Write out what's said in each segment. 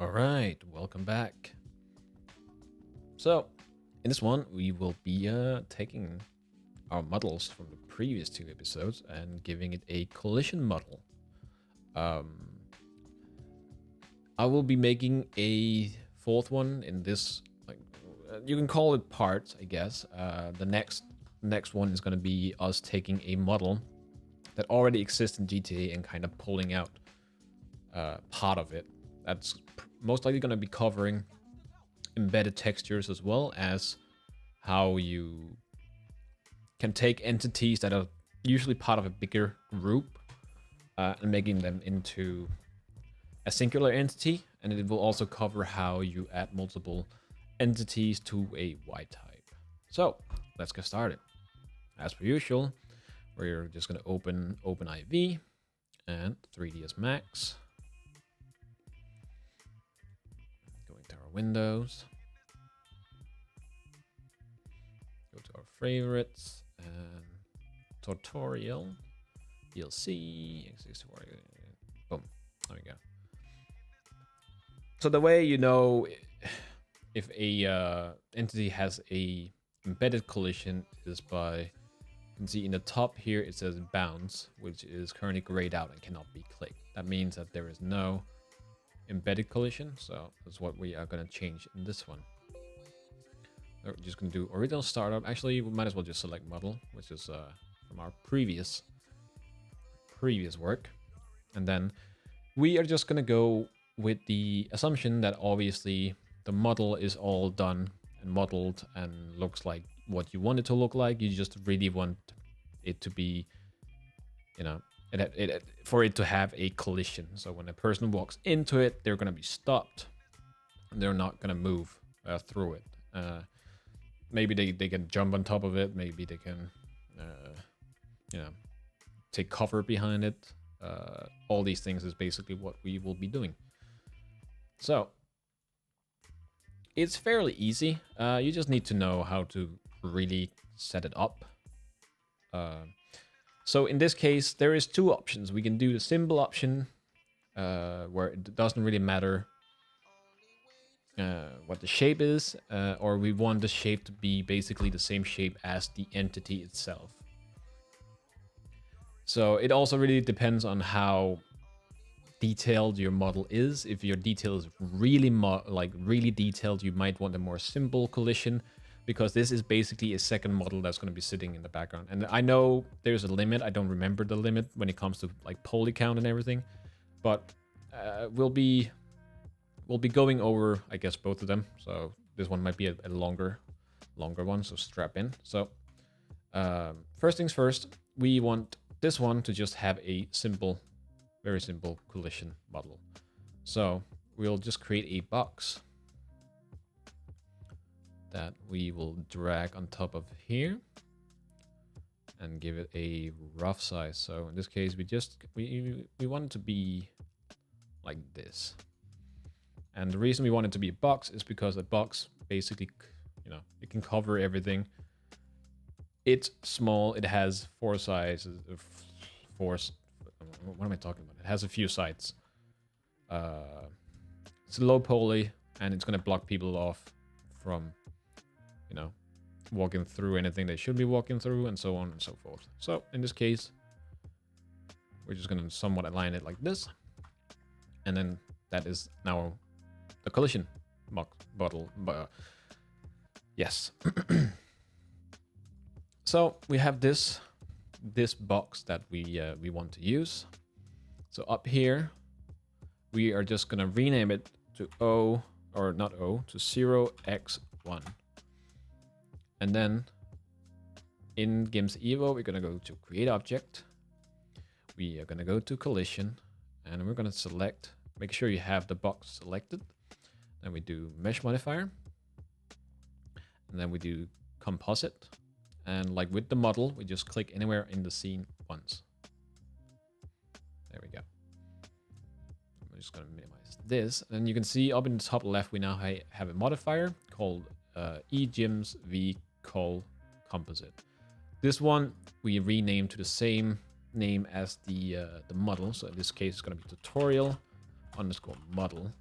All right, welcome back. So, in this one, we will be taking our models from the previous two episodes and giving it a collision model. I will be making a fourth one in this. You can call it parts, I guess. The next one is going to be us taking a model that already exists in GTA and kind of pulling out part of it. That's most likely going to be covering embedded textures as well as how you can take entities that are usually part of a bigger group and making them into a singular entity. And it will also cover how you add multiple entities to a Y type. So let's get started. As per usual, we're just going to open OpenIV and 3ds Max. Going to our windows. Go to our favorites and tutorial, DLC, boom, there we go. So the way you know if a entity has a embedded collision is by, you can see in the top here it says bounds, which is currently grayed out and cannot be clicked. That means that there is no embedded collision, so that's what we are going to change in this one. We're just going to do original startup. Actually, we might as well just select model, which is from our previous work. And then we are just going to go with the assumption that obviously the model is all done and modeled and looks like what you want it to look like. You just really want it to be, you know, for it to have a collision. So when a person walks into it, they're going to be stopped. They're not going to move through it. Maybe they can jump on top of it. Maybe they can, take cover behind it. All these things is basically what we will be doing. So it's fairly easy. You just need to know how to really set it up. So in this case, there is two options. We can do the symbol option, where it doesn't really matter what the shape is, or we want the shape to be basically the same shape as the entity itself. So it also really depends on how detailed your model is. If your detail is really really detailed, you might want a more simple collision, because this is basically a second model that's going to be sitting in the background. And I know there's a limit. I don't remember the limit when it comes to like poly count and everything, but we'll be going over, I guess, both of them. So this one might be a longer one, so strap in. So first things first, we want this one to just have a very simple collision model. So we'll just create a box that we will drag on top of here and give it a rough size. So in this case, we want it to be like this. And the reason we want it to be a box is because a box basically, it can cover everything. It's small. It has four sizes. What am I talking about? It has a few sides. It's low poly, and it's going to block people off from, walking through anything they should be walking through, and so on and so forth. So in this case, we're just going to somewhat align it like this. And then that is now the collision bottle. Yes. So we have this box that we want to use. So up here, we are just gonna rename it to to 0x1. And then in GIMS Evo, we're gonna go to create object. We are gonna go to collision, and we're gonna select, make sure you have the box selected. Then we do mesh modifier, and then we do composite. And like with the model, we just click anywhere in the scene once. There we go. I'm just going to minimize this. And you can see up in the top left, we now have a modifier called eGIMS V col composite. This one we rename to the same name as the model. So in this case, it's going to be tutorial_model.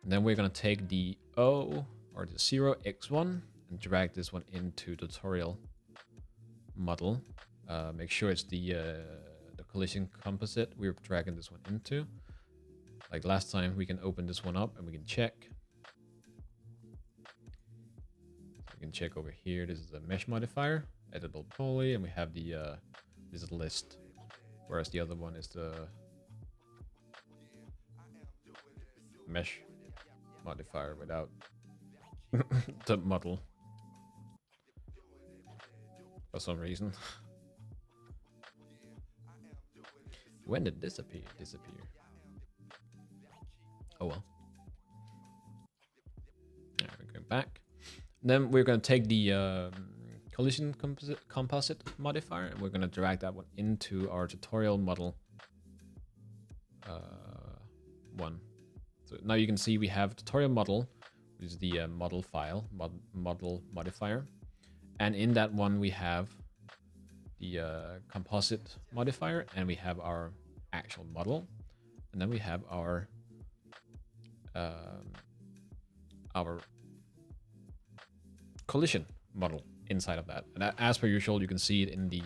And then we're going to take the O or the 0x1 and drag this one into tutorial model. Make sure it's the collision composite we're dragging this one into. Like last time, we can open this one up and we can check. We can check over here. This is a mesh modifier, editable poly, and we have the this is list, whereas the other one is the mesh modifier without the model for some reason. When did this disappear? Oh well. Yeah, we're going back. Then we're going to take the collision composite modifier and we're going to drag that one into our tutorial model one. So now you can see we have tutorial model, which is the model file, model modifier. And in that one, we have the composite modifier and we have our actual model. And then we have our collision model inside of that. And as per usual, you can see it in the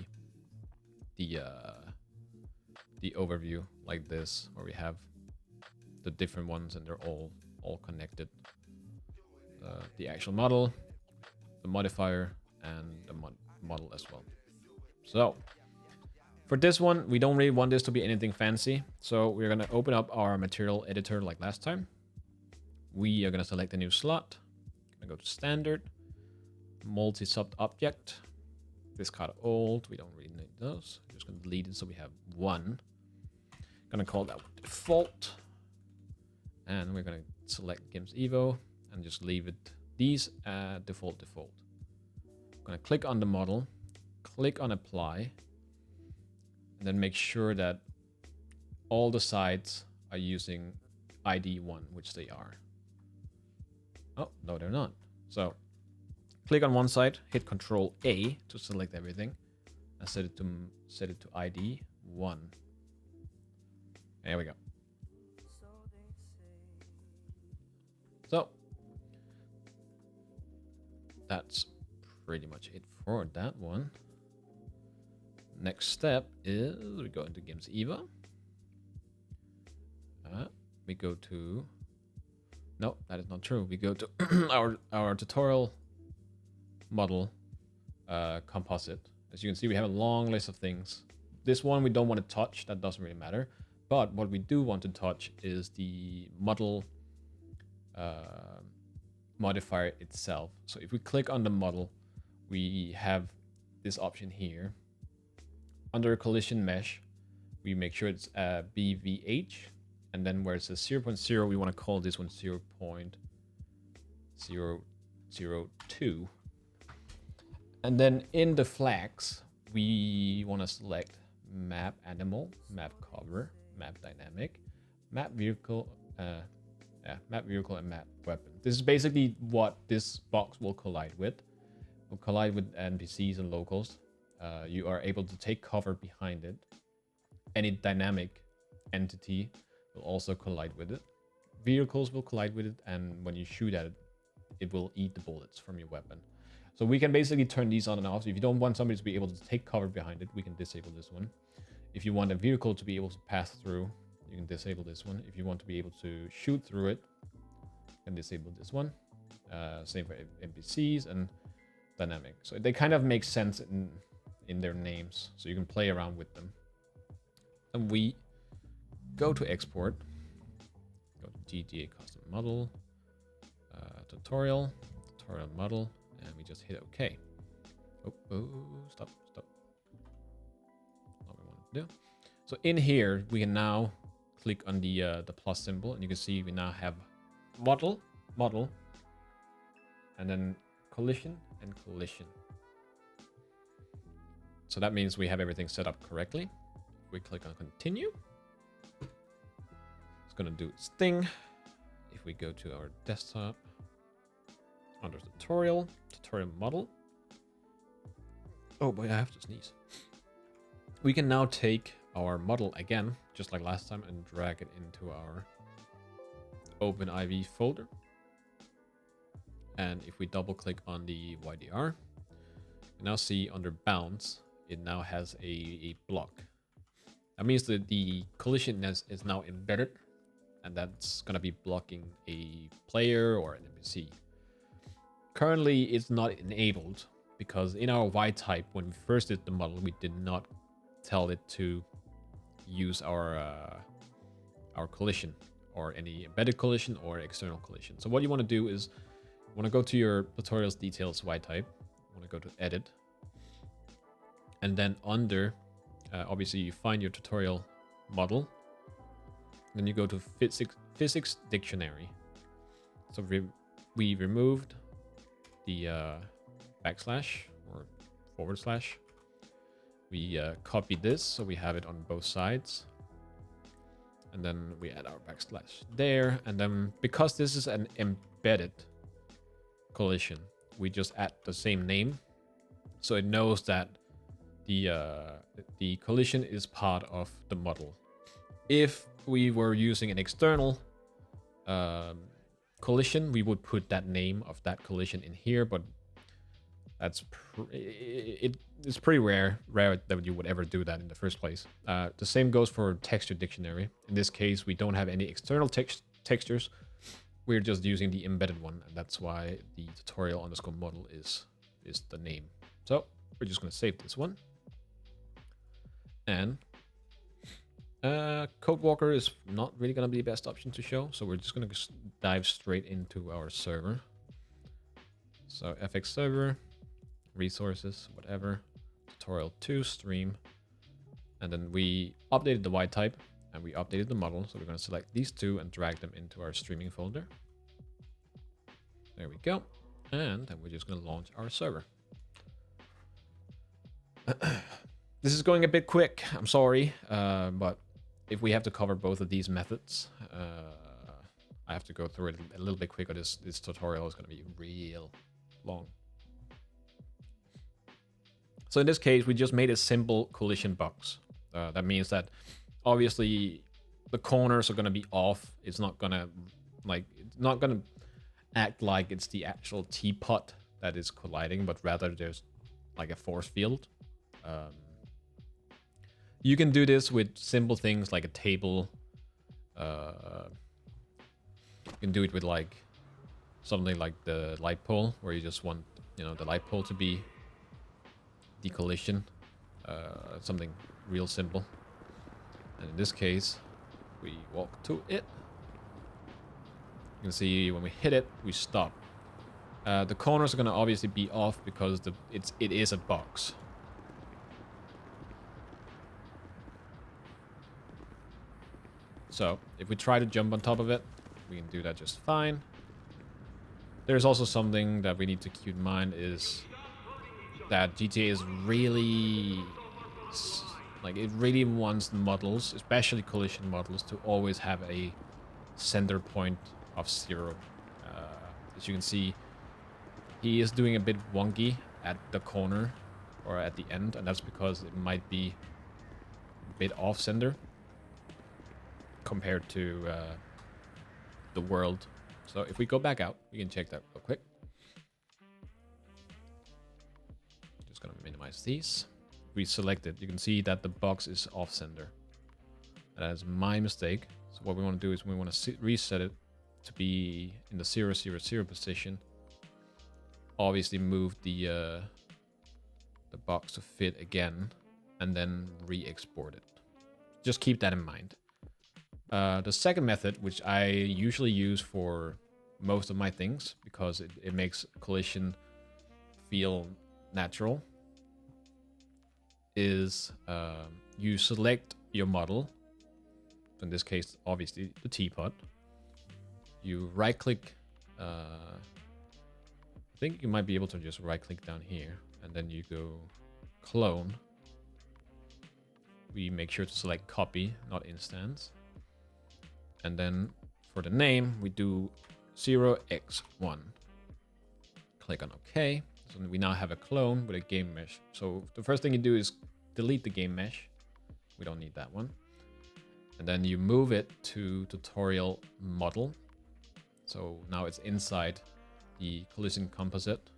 overview like this, where we have the different ones and they're all connected. The actual model, the modifier, and the model as well. So for this one, we don't really want this to be anything fancy. So we're going to open up our material editor like last time. We are going to select a new slot. I'm going to go to standard, multi-sub object. This kind of old. We don't really need those. I'm just going to delete it so we have one. Going to call that default. And we're going to select GIMS Evo and just leave it these default. I'm going to click on the model, click on apply, and then make sure that all the sides are using ID 1, which they are. Oh, no, they're not. So click on one side, hit Control A to select everything, and set it to ID 1. There we go. So that's pretty much it for that one. Next step is we go into GIMS Evo. We go to, no, that is not true. We go to our tutorial model composite. As you can see, we have a long list of things. This one we don't want to touch. That doesn't really matter. But what we do want to touch is the model modifier itself. So if we click on the model, we have this option here. Under collision mesh, we make sure it's BVH, and then where it says 0.0, we want to call this one 0.002. And then in the flags, we want to select map animal, map cover, map dynamic, map vehicle, map vehicle, and map weapon. This is basically what this box will collide with. Will collide with NPCs and locals. You are able to take cover behind it. Any dynamic entity will also collide with it. Vehicles will collide with it, and when you shoot at it, it will eat the bullets from your weapon. So we can basically turn these on and off. So if you don't want somebody to be able to take cover behind it, we can disable this one. If you want a vehicle to be able to pass through, you can disable this one. If you want to be able to shoot through it, you can disable this one. Same for NPCs and dynamic. So they kind of make sense in their names, so you can play around with them. And we go to export, go to GTA custom model, tutorial model, and we just hit OK. Oh, stop. What we want to do. So in here, we can now click on the plus symbol, and you can see we now have model, and then collision and collision. So that means we have everything set up correctly. If we click on continue, it's going to do its thing. If we go to our desktop, under tutorial model. Oh boy, I have to sneeze. We can now take our model again, just like last time, and drag it into open IV folder. And if we double click on the YDR, you now see under bounds, it now has a block. That means that the collision is now embedded, and that's going to be blocking a player or an NPC. Currently, it's not enabled because in our Y type, when we first did the model, we did not tell it to use our collision or any embedded collision or external collision. So what you want to do is you want to go to your tutorials details Y type. You want to go to edit, and then under obviously you find your tutorial model. Then you go to physics dictionary. So we removed the backslash or forward slash. We copied this so we have it on both sides. And then we add our backslash there. And then because this is an embedded collision, we just add the same name. So it knows that the collision is part of the model. If we were using an external collision, we would put that name of that collision in here, but that's it's pretty rare that you would ever do that in the first place. The same goes for texture dictionary. In this case, we don't have any external textures. We're just using the embedded one, and that's why the tutorial underscore model is the name. So we're just going to save this one. And CodeWalker is not really going to be the best option to show, so we're just going to dive straight into our server. So FX server, resources, whatever, tutorial 2, stream, and then we updated the Y type and we updated the model. So we're going to select these two and drag them into our streaming folder. There we go. And then we're just going to launch our server. This is going a bit quick, I'm sorry, but if we have to cover both of these methods, I have to go through it a little bit quicker. This tutorial is going to be real long. So in this case, we just made a simple collision box. That means that obviously the corners are going to be off. It's not going to act like it's the actual teapot that is colliding, but rather there's like a force field. You can do this with simple things like a table. You can do it with like something like the light pole, where you just want, the light pole to be the collision. Something real simple. And in this case, we walk to it. You can see when we hit it, we stop. The corners are going to obviously be off because it is a box. So if we try to jump on top of it, we can do that just fine. There's also something that we need to keep in mind is that GTA is really, it really wants models, especially collision models, to always have a center point of 0. As you can see, he is doing a bit wonky at the corner or at the end, and that's because it might be a bit off center compared to the world. So if we go back out, we can check that real quick. Just gonna minimize these. We select it. You can see that the box is off center. That is my mistake. So what we want to do is we want to reset it to be in the 0, 0, 0 position. Obviously move the box to fit again, and then re-export it. Just keep that in mind. The second method, which I usually use for most of my things because it makes collision feel natural, is you select your model. In this case, obviously the teapot. You right click. I think you might be able to just right click down here, and then you go clone. We make sure to select copy, not instance. And then for the name, we do 0x1. Click on OK. So we now have a clone with a game mesh. So the first thing you do is delete the game mesh. We don't need that one. And then you move it to tutorial model. So now it's inside the collision composite.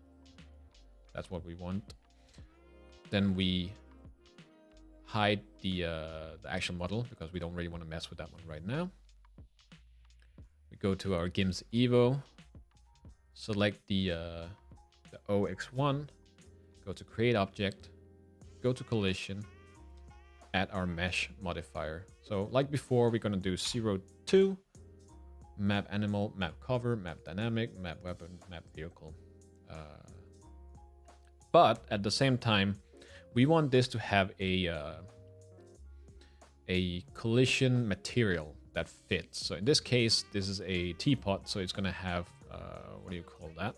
That's what we want. Then we hide the actual model because we don't really want to mess with that one right now. We go to our GIMS Evo, select the OX1, go to create object, go to collision, add our mesh modifier. So like before, we're going to do 0, 2, map animal, map cover, map dynamic, map weapon, map vehicle. But at the same time, we want this to have a collision material that fits. So in this case, this is a teapot, so it's going to have, what do you call that?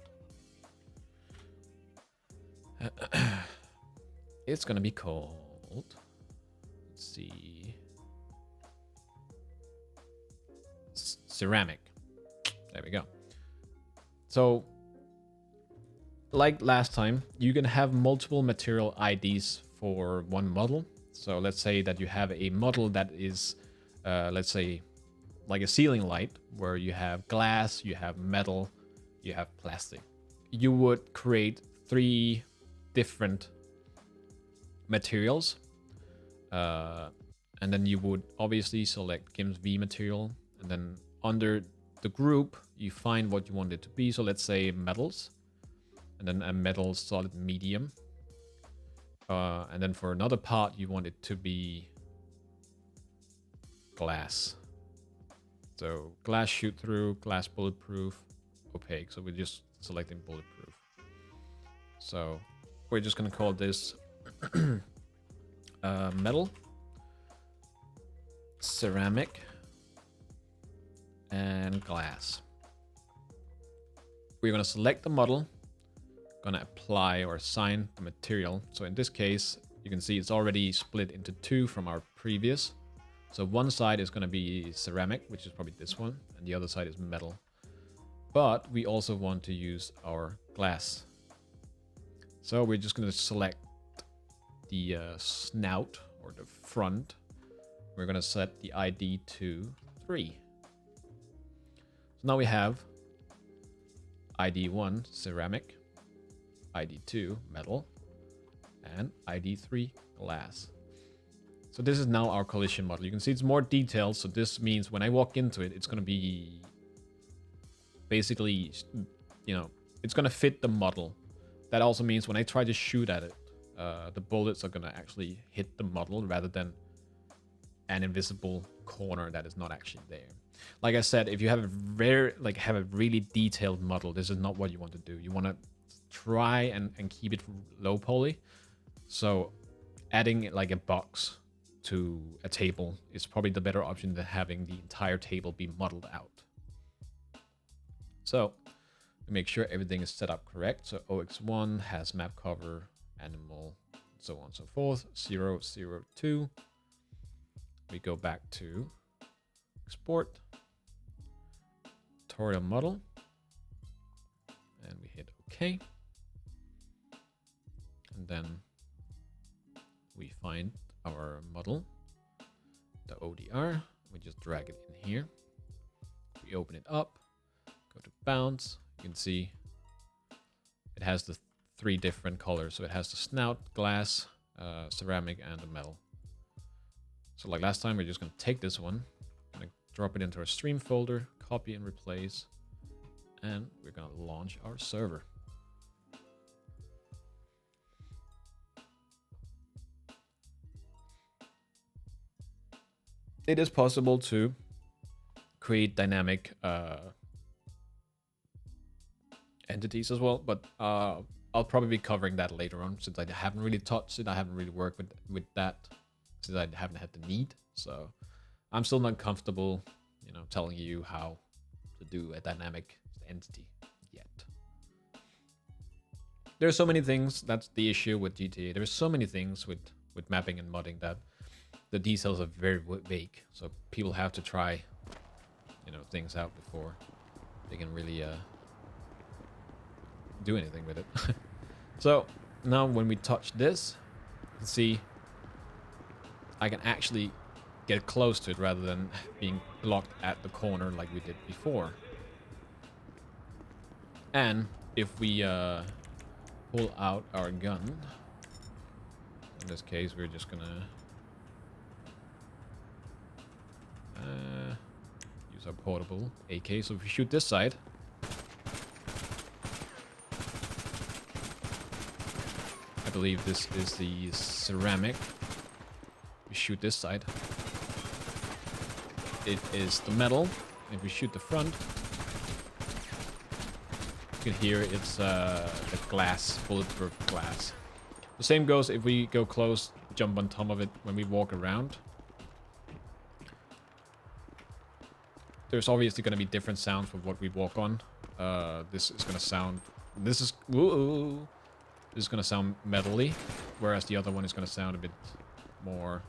It's going to be called, let's see, ceramic. There we go. So like last time, you can have multiple material IDs for one model. So let's say that you have a model that is, let's say, like a ceiling light, where you have glass, you have metal, you have plastic. You would create 3 different materials. And then you would obviously select GIMS V material. And then under the group, you find what you want it to be. So let's say metals. And then a metal solid medium. And then for another part, you want it to be glass. So glass shoot through, glass bulletproof, opaque. So we're just selecting bulletproof. So we're just going to call this metal, ceramic, and glass. We're going to select the model, going to apply or assign the material. So in this case, you can see it's already split into 2 from our previous. So one side is going to be ceramic, which is probably this one, and the other side is metal. But we also want to use our glass. So we're just going to select the snout or the front. We're going to set the ID to 3. So now we have ID 1 ceramic, ID 2 metal, and ID 3 glass. So this is now our collision model. You can see it's more detailed. So this means when I walk into it, it's going to be basically, you know, it's going to fit the model. That also means when I try to shoot at it, the bullets are going to actually hit the model rather than an invisible corner that is not actually there. Like I said, if you have a really detailed model, this is not what you want to do. You want to try and keep it low poly. So adding like a box to a table is probably the better option than having the entire table be modeled out. So we make sure everything is set up correct. So OX1 has map cover, animal, so on and so forth. 0, 0, 2. We go back to export, tutorial model, and we hit OK. And then we find our model, the ODR. We just drag it in here. We open it up, go to bounds. You can see it has the 3 different colors. So it has the snout, glass, ceramic, and the metal. So like last time, we're just going to take this one, going to drop it into our stream folder, copy and replace, and we're going to launch our server. It is possible to create dynamic entities as well, but I'll probably be covering that later on, since I haven't really touched it. I haven't really worked with that since I haven't had the need. So I'm still not comfortable, you know, telling you how to do a dynamic entity yet. There's so many things. That's the issue with GTA. There's so many things with mapping and modding that the details are very vague. So people have to try, you know, things out before they can really do anything with it. So now when we touch this, you can see I can actually get close to it rather than being blocked at the corner like we did before. And if we pull out our gun, in this case, we're just gonna use our portable AK. So if we shoot this side, I believe this is the ceramic. We shoot this side, it is the metal. If we shoot the front, you can hear it's the glass, bulletproof glass. The same goes if we go close, jump on top of it when we walk around. There's obviously going to be different sounds for what we walk on. This is going to sound... This is... Ooh, this is going to sound metally, whereas the other one is going to sound a bit more...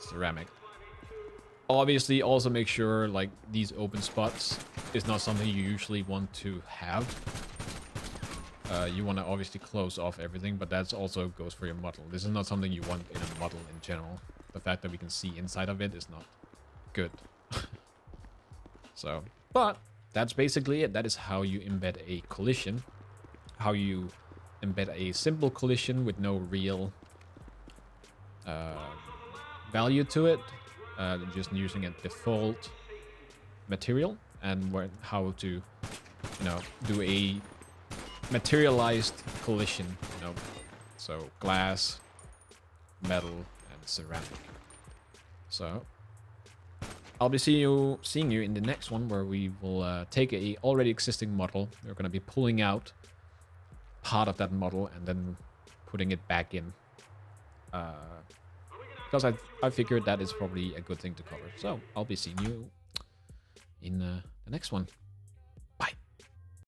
ceramic. Obviously, also make sure, like, these open spots is not something you usually want to have. You want to obviously close off everything, but that also goes for your model. This is not something you want in a model in general. The fact that we can see inside of it is not good. So, but that's basically it. That is how you embed a collision. How you embed a simple collision with no real value to it. Just using a default material, and how to, you know, do a materialized collision, you know, so glass, metal, and ceramic. So I'll be seeing you in the next one, where we will take a already existing model. We're going to be pulling out part of that model and then putting it back in. Because I figured that is probably a good thing to cover. So I'll be seeing you in the next one.